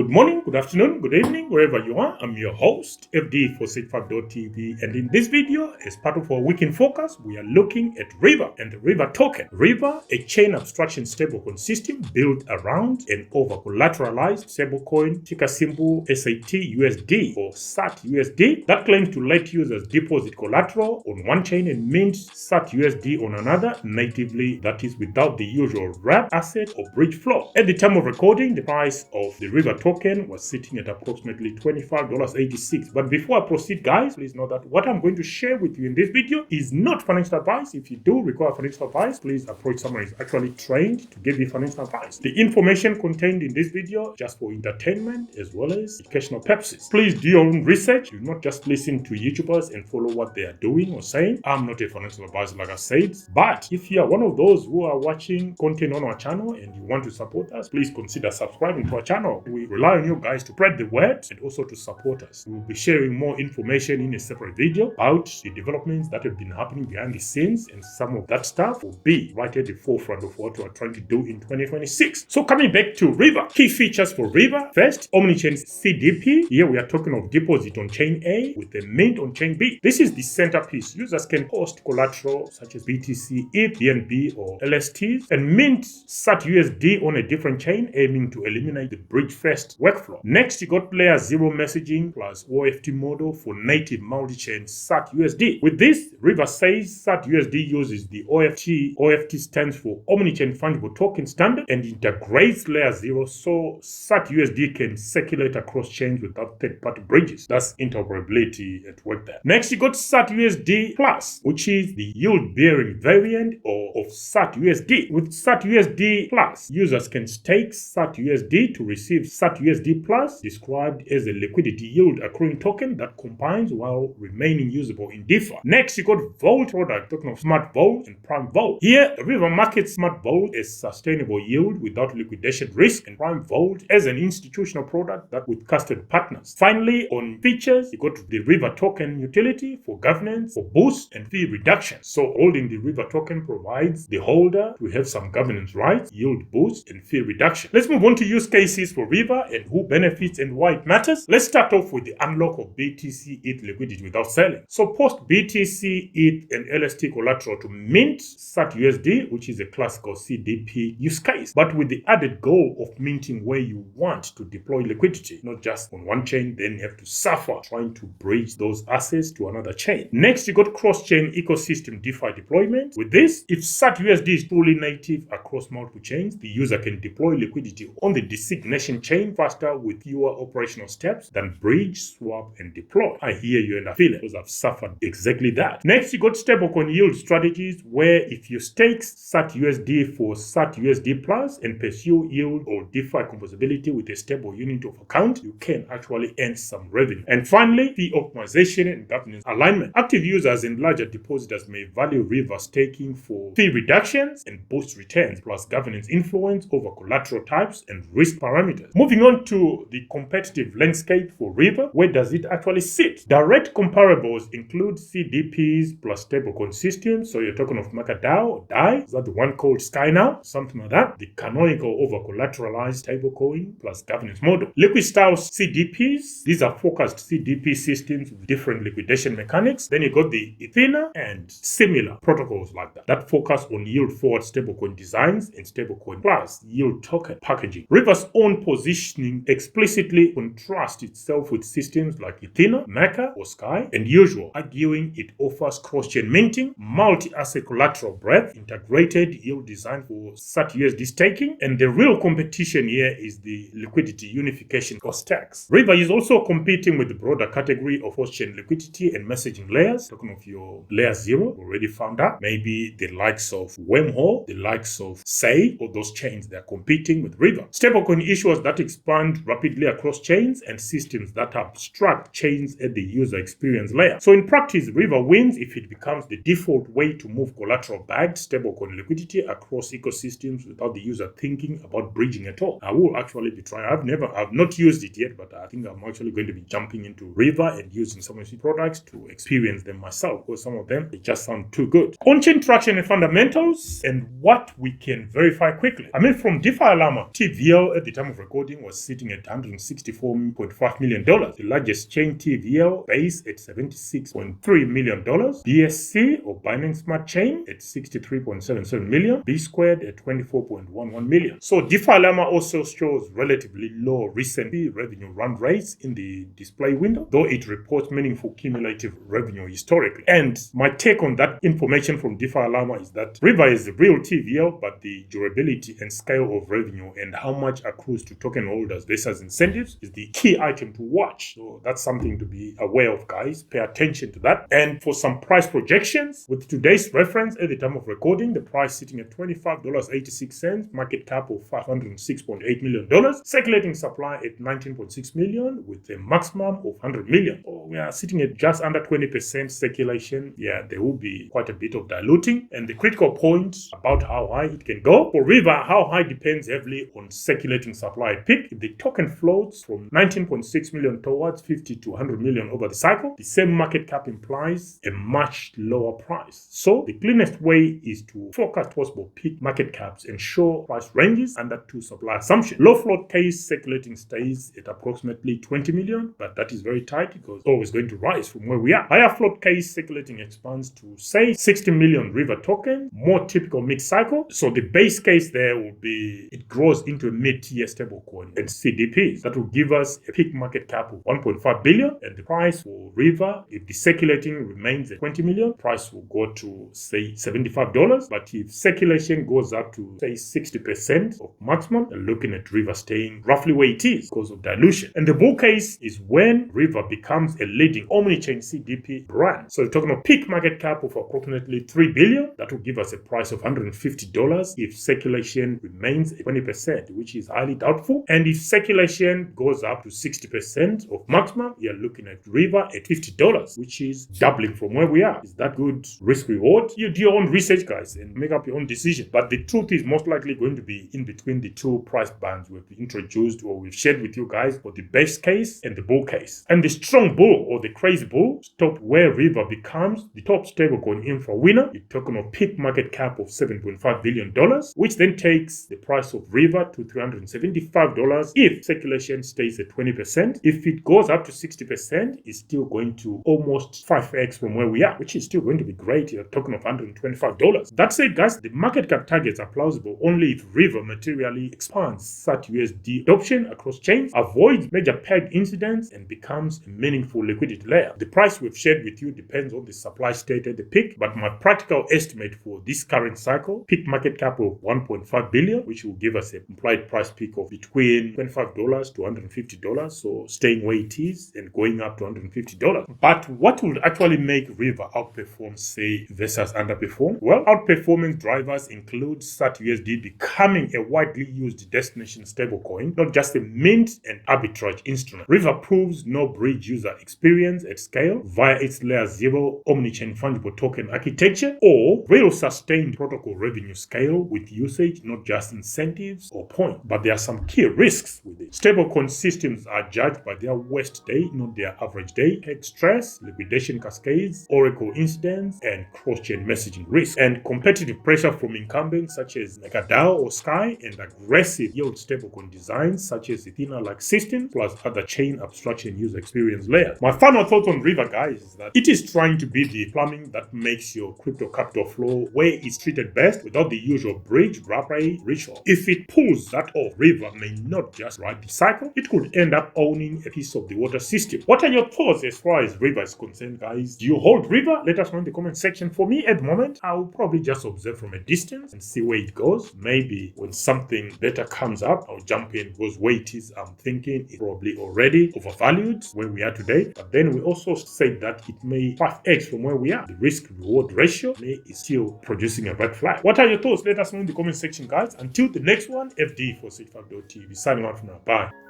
Good morning, good afternoon, good evening, wherever you are. I'm your host, FD for SafeFact.tv, and in this video, as part of our week in focus, we are looking at River and the River token. River, a chain abstraction stablecoin system built around an over-collateralized stablecoin, ticker symbol SAT-USD or SAT-USD, that claims to let users deposit collateral on one chain and mint SAT-USD on another natively, that is without the usual wrap, asset, or bridge flow. At the time of recording, the price of the River token was sitting at approximately $25.86. But before I proceed, guys, please know that what I'm going to share with you in this video is not financial advice. If you do require financial advice, please approach someone who is actually trained to give you financial advice. The information contained in this video is just for entertainment as well as educational purposes. Please do your own research. Do not just listen to YouTubers and follow what they are doing or saying. I'm not a financial advisor, like I said. But if you are one of those who are watching content on our channel and you want to support us, please consider subscribing to our channel. We rely on you guys to spread the word and also to support us. We will be sharing more information in a separate video about the developments that have been happening behind the scenes, and some of that stuff will be right at the forefront of what we are trying to do in 2026. So coming back to River, key features for River. First, omni-chain CDP. Here we are talking of deposit on chain A with a mint on chain B. This is the centerpiece. Users can host collateral such as BTC, ETH, BNB, or LSTs and mint SAT-USD on a different chain, aiming to eliminate the bridge first workflow. Next, you got layer 0 messaging plus OFT model for native multi-chain SAT-USD. With this, River says SAT-USD uses the OFT. OFT stands for Omni-Chain Fungible Token Standard and integrates layer 0 so SAT-USD can circulate across chains without third-party bridges. That's interoperability at work there. Next, you got SAT-USD Plus, which is the yield-bearing variant of SAT-USD. With SAT-USD Plus, users can stake SAT-USD to receive SAT-USD Plus, described as a liquidity yield accruing token that combines while remaining usable in DeFi. Next, you got Vault product, talking of Smart Vault and Prime Vault. Here, River markets Smart Vault as sustainable yield without liquidation risk, and Prime Vault as an institutional product that with custody partners. Finally, on features, you got the River token utility for governance, for boost and fee reduction. So holding the River token provides the holder to have some governance rights, yield boost, and fee reduction. Let's move on to use cases for River and who benefits and why it matters. Let's start off with the unlock of BTC ETH liquidity without selling. So post BTC ETH and LST collateral to mint SAT-USD, which is a classical CDP use case, but with the added goal of minting where you want to deploy liquidity, not just on one chain, then you have to suffer trying to bridge those assets to another chain. Next, you got cross-chain ecosystem DeFi deployment. With this, if SAT-USD is fully native across multiple chains, the user can deploy liquidity on the designation chain faster with fewer operational steps than bridge, swap, and deploy. I hear you and I feel it, because I've suffered exactly that. Next, you got stablecoin yield strategies, where if you stake SAT-USD for SAT-USD Plus and pursue yield or DeFi composability with a stable unit of account, you can actually earn some revenue. And finally, fee optimization and governance alignment. Active users and larger depositors may value River staking for fee reductions and boost returns, plus governance influence over collateral types and risk parameters. Moving on to the competitive landscape for River, where does it actually sit? Direct comparables include CDPs plus stablecoin systems. So you're talking of MakerDAO or DAI. Is that the one called Sky now? Something like that. The canonical over-collateralized stablecoin plus governance model. Liquid style CDPs. These are focused CDP systems with different liquidation mechanics. Then you got the Ethena and similar protocols like that that focus on yield forward stablecoin designs and stablecoin plus yield token packaging. River's own positioning explicitly contrasts itself with systems like Ethena, Maker, or Sky, and Usual, arguing it offers cross-chain minting, multi-asset collateral breadth, integrated yield design for SAT-USD staking, and the real competition here is the liquidity unification or stacks. River is also competing with the broader category of cross-chain liquidity and messaging layers. Talking of your layer 0, already found out, maybe the likes of Wormhole, the likes of Say, or those chains that are competing with River. Stablecoin issuers that expand rapidly across chains and systems that abstract chains at the user experience layer. So in practice, River wins if it becomes the default way to move collateral-backed stablecoin liquidity across ecosystems without the user thinking about bridging at all. I will actually be trying. I've not used it yet, but I think I'm actually going to be jumping into River and using some of these products to experience them myself, because some of them, they just sound too good. On-chain traction and fundamentals and what we can verify quickly. I mean, from DeFi Llama, TVL at the time of recording was sitting at $164.5 million. The largest chain TVL base at $76.3 million. BSC or Binance Smart Chain at $63.77 million. B squared at $24.11 million. So DeFi Llama also shows relatively low recent revenue run rates in the display window, though it reports meaningful cumulative revenue historically. And my take on that information from DeFi Llama is that River is the real TVL, but the durability and scale of revenue and how much accrues to token holders versus incentives is the key item to watch. So that's something to be aware of, guys. Pay attention to that. And for some price projections, with today's reference at the time of recording, the price sitting at $25.86, market cap of $506.8 million, circulating supply at 19.6 million with a maximum of 100 million. So we are sitting at just under 20% circulation. Yeah, there will be quite a bit of diluting. And the critical point about how high it can go for River, how high depends heavily on circulating supply at peak. If the token floats from 19.6 million towards 50 to 100 million over the cycle, the same market cap implies a much lower price. So the cleanest way is to forecast possible peak market caps and show price ranges under two supply assumptions. Low float case circulating stays at approximately 20 million, but that is very tight because it's always going to rise from where we are. Higher float case circulating expands to say 60 million River token, more typical mid-cycle. So the base case there will be it grows into a mid-tier stablecoin and CDPs. That will give us a peak market cap of 1.5 billion, and the price for River, if the circulating remains at 20 million, price will go to say $75. But if circulation goes up to say 60% of maximum, you're looking at River staying roughly where it is because of dilution. And the bull case is when River becomes a leading omni-chain CDP brand. So you're talking about peak market cap of approximately 3 billion. That will give us a price of $150 if circulation remains at 20%, which is highly doubtful. And if circulation goes up to 60% of maximum, you're looking at River at $50, which is doubling from where we are. Is that good risk reward? You do your own research, guys, and make up your own decision. But the truth is most likely going to be in between the two price bands we've introduced or we've shared with you guys for the base case and the bull case. And the strong bull or the crazy bull stop where River becomes the top stablecoin infra winner. You're talking of peak market cap of $7.5 billion, which then takes the price of River to $375 if circulation stays at 20%. If it goes up to 60%, it's still going to almost 5x from where we are, which is still going to be great. You're talking of $125. That said, guys, the market cap targets are plausible only if River materially expands SAT-USD adoption across chains, avoids major peg incidents, and becomes a meaningful liquidity layer. The price we've shared with you depends on the supply state at the peak, but my practical estimate for this current cycle, peak market cap of 1.5 billion, which will give us an implied price peak of between $25 to $150, so staying where it is and going up to $150. But what would actually make River outperform, say, versus underperform? Well, outperformance drivers include SAT-USD becoming a widely used destination stablecoin, not just a mint and arbitrage instrument. River proves no bridge user experience at scale via its layer 0 omnichain fungible token architecture, or real sustained protocol revenue scale with usage, not just incentives or points. But there are some key risks with it. Stablecoin systems are judged by their worst day, not their average day. Head stress, liquidation cascades, oracle incidents, and cross-chain messaging risk. And competitive pressure from incumbents such as MakerDAO or Sky, and aggressive yield stablecoin designs such as Ethereum-like systems, plus other chain abstraction user experience layers. My final thought on River, guys, is that it is trying to be the plumbing that makes your crypto capital flow where it's treated best without the usual bridge, wrapper, ritual. If it pulls that off, River may not just ride the cycle, it could end up owning a piece of the water system. What are your thoughts as far as River is concerned, guys? Do you hold River? Let us know in the comment section. For me, at the moment, I'll probably just observe from a distance and see where it goes. Maybe when something better comes up, I'll jump in because where it is, I'm thinking it's probably already overvalued where we are today. But then we also said that it may 5x from where we are. The risk-reward ratio is still producing a red flag. What are your thoughts? Let us know in the comment section, guys. Until the next one, FD for 65.tv. Signing out for now. Bye.